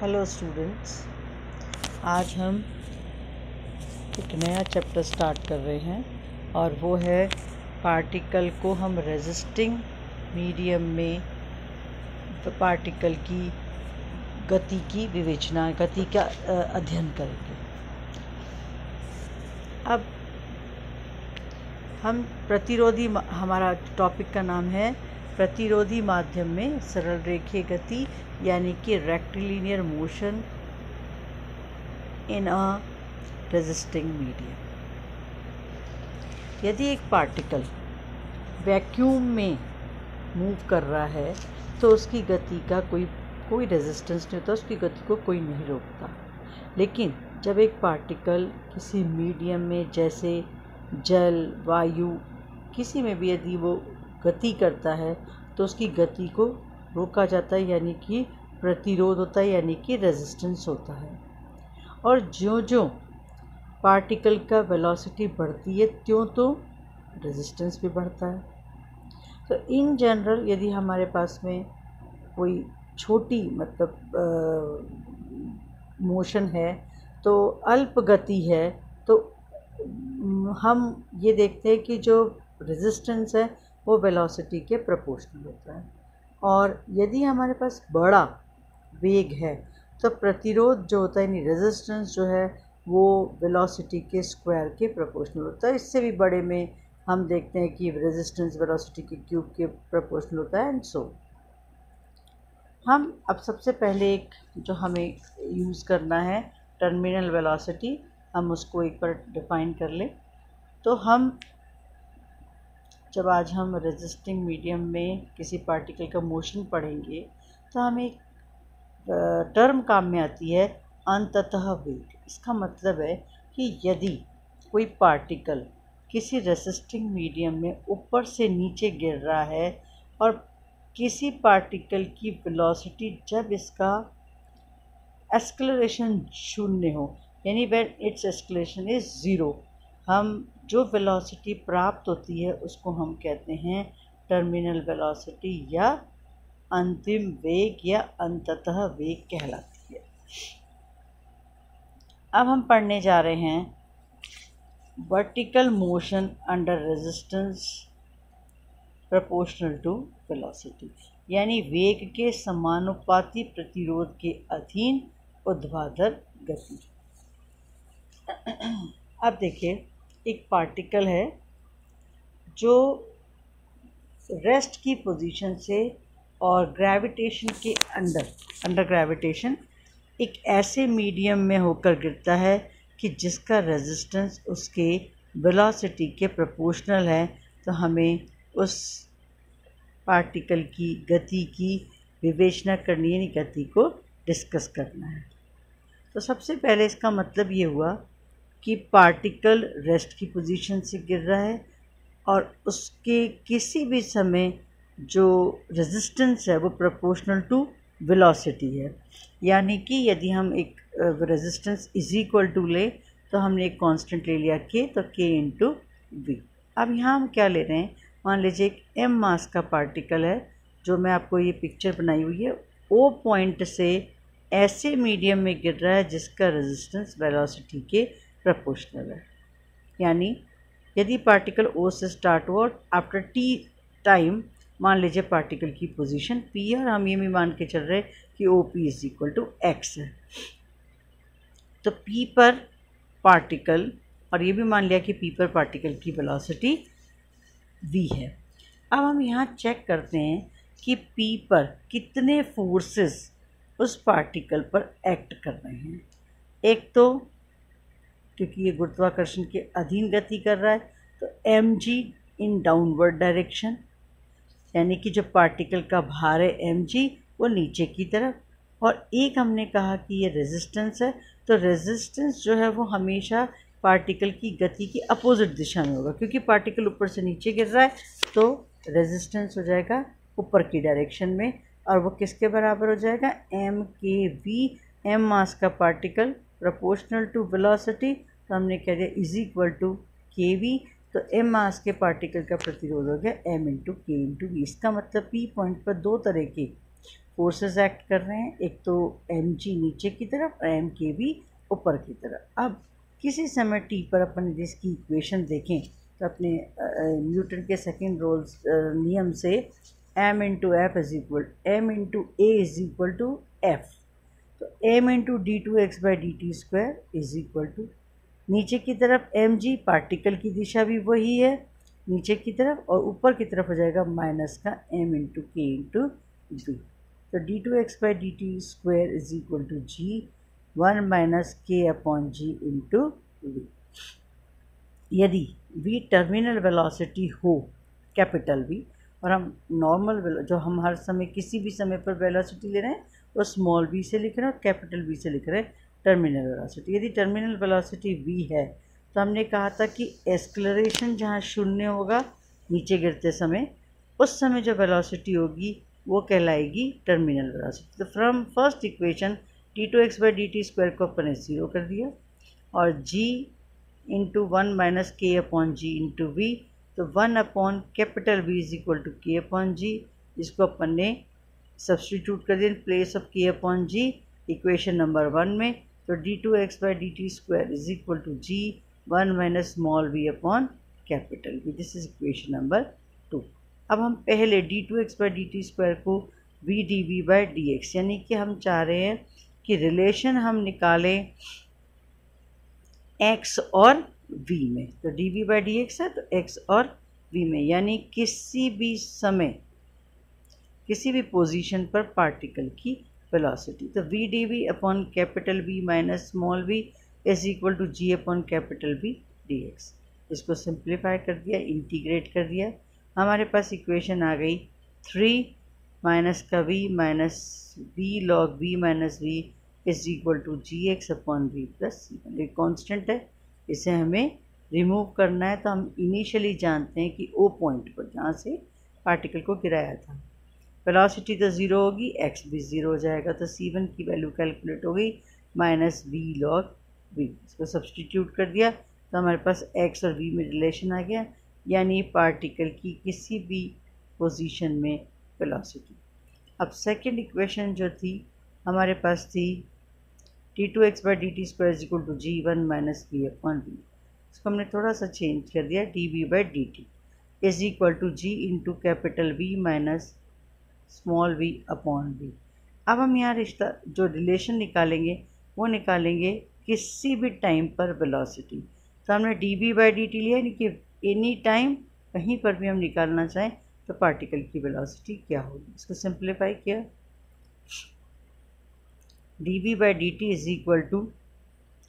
Hello students, आज हम एक नया चैप्टर स्टार्ट कर रहे हैं और वो है पार्टिकल को हम रेजिस्टिंग मीडियम में पार्टिकल की गति की विवेचना, गति का अध्ययन करेंगे। अब हम प्रतिरोधी, हमारा टॉपिक का नाम है प्रतिरोधी माध्यम में सरल रेखीय गति यानी कि rectilinear motion in a resisting medium. यदि एक पार्टिकल वैक्यूम में मूव कर रहा है तो उसकी गति का कोई रेजिस्टेंस नहीं होता, उसकी गति को कोई नहीं रोकता। लेकिन जब एक पार्टिकल किसी मीडियम में, जैसे जल, वायु, किसी में भी यदि वो गति करता है तो उसकी गति को रोका जाता है, यानी कि प्रतिरोध होता है, यानी कि रेजिस्टेंस होता है। और ज्यों-ज्यों पार्टिकल का वेलोसिटी बढ़ती है त्यों तो रेजिस्टेंस भी बढ़ता है। तो इन जनरल यदि हमारे पास में कोई छोटी मोशन है, तो अल्प गति है, तो हम ये देखते हैं कि जो रेजिस्टेंस है वो वेलोसिटी के प्रोपोर्शनल होता है। और यदि हमारे पास बड़ा वेग है तो प्रतिरोध जो होता है, यानी रेजिस्टेंस जो है, वो वेलोसिटी के स्क्वायर के प्रोपोर्शनल होता है। इससे भी बड़े में हम देखते हैं कि रेजिस्टेंस वेलोसिटी के क्यूब के प्रोपोर्शनल होता है, एंड सो। हम अब सबसे पहले एक जो हमें यूज़ करना है टर्मिनल वेलोसिटी, हम उसको एक बार डिफाइन कर लें। तो जब आज हम रेजिस्टिंग मीडियम में किसी पार्टिकल का मोशन पढ़ेंगे तो हमें एक टर्म काम में आती है, अंततः वेग। इसका मतलब है कि यदि कोई पार्टिकल किसी रेजिस्टिंग मीडियम में ऊपर से नीचे गिर रहा है और किसी पार्टिकल की वेलोसिटी जब इसका एक्सेलरेशन 0 हो, यानी व्हेन इट्स एक्सेलरेशन इज 0, हम जो वेलोसिटी प्राप्त होती है उसको हम कहते हैं टर्मिनल वेलोसिटी या अंतिम वेग या अंततः वेग कहलाती है। अब हम पढ़ने जा रहे हैं vertical motion under resistance proportional to velocity, यानी वेग के समानुपाती प्रतिरोध के अधीन ऊर्ध्वाधर गति। अब देखिए, एक पार्टिकल है जो रेस्ट की पोजीशन से और ग्रेविटेशन के अंडर ग्रेविटेशन एक ऐसे मीडियम में होकर गिरता है कि जिसका रेजिस्टेंस उसके वेलोसिटी के प्रोपोर्शनल है। तो हमें उस पार्टिकल की गति की विवेचना करनी है, गति को डिस्कस करना है। तो सबसे पहले इसका मतलब ये हुआ कि पार्टिकल रेस्ट की पोजीशन से गिर रहा है और उसके किसी भी समय जो रेजिस्टेंस है वो प्रोपोर्शनल टू वेलोसिटी है। यानी कि यदि हम एक रेजिस्टेंस इज इक्वल टू ले तो हमने एक कांस्टेंट ले लिया k, तो k इंटू वी। अब यहाँ हम क्या ले रहे हैं, मान लीजिए एक m मास का पार्टिकल है, जो मैं आपको ये पिक्चर बनाई हुई है, O पॉइंट से ऐसे मीडियम में गिर रहा है जिसका रेजिस्टेंस वेलोसिटी के प्रोपोर्शनल है। यानी यदि पार्टिकल O से स्टार्ट हुआ और आफ्टर t टाइम मान लीजिए पार्टिकल की पोजीशन P है, और हम ये भी मान के चल रहे हैं कि OP is equal to x है। तो P पर पार्टिकल, और ये भी मान लिया कि P पर पार्टिकल की वेलोसिटी v है। अब हम यहाँ चेक करते हैं कि P पर कितने फोर्सेस उस पार्टिकल पर एक्ट कर रहे हैं। एक तो क्योंकि ये गुरुत्वाकर्षण के अधीन गति कर रहा है, तो mg इन डाउनवर्ड डायरेक्शन, यानी कि जो पार्टिकल का भार है mg वो नीचे की तरफ। और एक हमने कहा कि ये रेजिस्टेंस है, तो रेजिस्टेंस जो है वो हमेशा पार्टिकल की गति की अपोजिट दिशा में होगा, क्योंकि पार्टिकल ऊपर से नीचे गिर रहा है तो रेजिस्टेंस हो जाएगा ऊपर की डायरेक्शन में, और वो किसके बराबर हो जाएगा, m के v, m मास का पार्टिकल प्रोपोर्शनल टू वेलोसिटी, तो हमने कह दिया इज इक्वल टू के वी। तो m मास के पार्टिकल का प्रतिरोध हो गया m into k into we. इसका मतलब P पॉइंट पर दो तरह के फोर्सेस एक्ट कर रहे हैं, एक तो mg नीचे की तरफ और mkb ऊपर की तरफ। अब किसी समय t पर अपन इसकी इक्वेशन देखें तो अपने न्यूटन के सेकंड रूल्स नियम से m into f is equal m into a is equal to f. तो m into d two x by d t square is equal to नीचे की तरफ mg, पार्टिकल की दिशा भी वही है नीचे की तरफ, और ऊपर की तरफ हो जाएगा माइनस का m into k into b. तो d two x by d t square is equal to g 1 minus k upon g into v. यदि v टर्मिनल वेलोसिटी हो कैपिटल V और हम नॉर्मल जो हम हर समय किसी भी समय पर वेलोसिटी ले रहे हैं वो स्मॉल v से लिख रहे हैं और कैपिटल V से लिख रहे हैं टर्मिनल वेलोसिटी। यदि टर्मिनल वेलोसिटी v है तो हमने कहा था कि एक्सेलरेशन जहाँ शून्य होगा नीचे गिरते समय, उस समय जो वेलोसिटी होगी वो कहलाएगी टर्मिनल वेलोसिटी। तो from first equation d two x by d t square को अपन ने ज़ीरो कर दिया और g into 1 minus k upon g into v, तो 1 upon capital V is equal to k upon g. इसको अपन ने सब्सटीट्यूट कर दिया in place of k upon g equation number 1 में। तो d two x by d t square is equal to g 1 minus small v upon capital V। This is equation number 2। अब हम पहले d two x by d t square को v d v by d x, यानी कि हम चाह रहे हैं कि रिलेशन हम निकालें x और v में। तो d v by d x है तो x और v में, यानी किसी भी समय किसी भी पोजीशन पर पार्टिकल की वेलोसिटी। तो v d v upon capital V minus small v is equal to g upon capital V d x. इसको सिंप्लीफाई कर दिया, इंटीग्रेट कर दिया, हमारे पास इक्वेशन आ गई 3 माइनस का v minus v log v minus v is equal to g x upon v plus c. ये constant है, इसे हमें रिमूव करना है। तो हम इनिशियली जानते हैं कि ओ पॉइंट पर जहाँ से पार्टिकल को गिराया था वेलोसिटी तो ज़ीरो होगी, एक्स भी ज़ीरो हो जाएगा। तो c1 की वैल्यू कैलकुलेट हो गई माइनस v लॉग v। इसको सब्सटीट्यूट कर दिया तो हमारे पास x और v में रिलेशन आ गया, यानी पार्टिकल की किसी भी पोजीशन में वेलोसिटी। अब सेकंड इक्वेशन जो थी हमारे पास थी d two x by d t square is equal to g 1 minus v upon v. इसको हमने थोड़ा सा चेंज कर दिया, d v by d t is equal to g into capital V minus small v upon v। अब हम यहाँ रिश्ता जो रिलेशन निकालेंगे वो निकालेंगे किसी भी टाइम पर वेलोसिटी। तो हमने d v by d t लिया, यानी कि एनी टाइम कहीं पर भी हम निकालना चाहें तो पार्टिकल की वेलोसिटी क्या होगी। इसको सिंप्लीफाई किया, d v by d t is equal to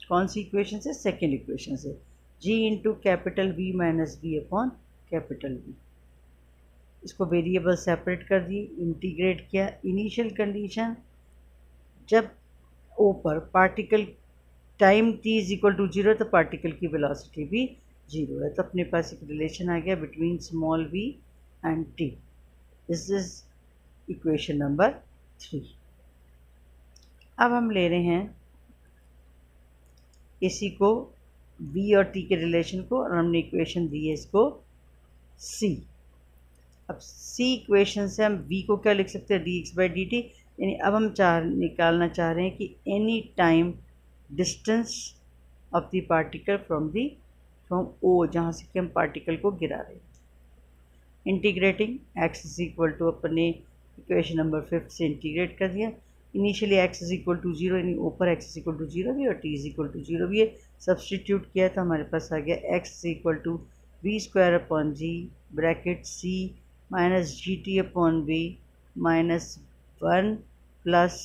कौन सी इक्वेशन से, सेकेंड इक्वेशन से, g into capital V minus v upon capital V। इसको वेरिएबल सेपरेट कर दिए, इंटीग्रेट किया। इनिशियल कंडीशन जब ओ पर particle time t is equal to zero तो पार्टिकल की वेलोसिटी भी जीरो है। तो अपने पास एक रिलेशन आ गया between small v and t। This is equation number 3। अब हम ले रहे हैं इसी को v और t के रिलेशन को, और हमने इक्वेशन दी है इसको c। अब c इक्वेशन से हम v को क्या लिख सकते हैं, d x by d t. यानी अब हम निकालना चाह रहे हैं कि any time distance of the particle from o, जहाँ से कि हम पार्टिकल को गिरा रहे हैं। Integrating x is equal to अपने इक्वेशन नंबर 5 से इंटीग्रेट कर दिया। Initially x is equal to zero, यानी ऊपर x is equal to zero भी और t is equal to zero भी है। सब्सटीट्यूट किया तो हमारे पास आ गया x is equal to v square upon g bracket c minus g t upon v minus 1 plus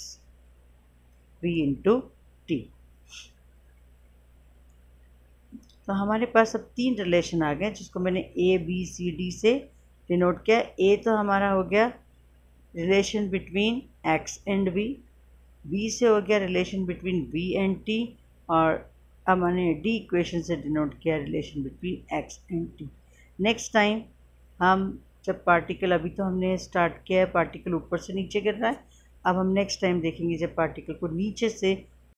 v into t. तो हमारे पास अब तीन रिलेशन आ गए जिसको मैंने ए बी सी डी से डिनोट किया। ए तो हमारा हो गया relation between x and v, b से हो गया relation between v and t, और अब मैंने डी इक्वेशन से डिनोट किया relation between x and t। Next time हम जब पार्टिकल, अभी तो हमने स्टार्ट किया है पार्टिकल ऊपर से नीचे गिर रहा है, अब हम नेक्स्ट टाइम देखेंगे जब पार्टिकल को नीचे से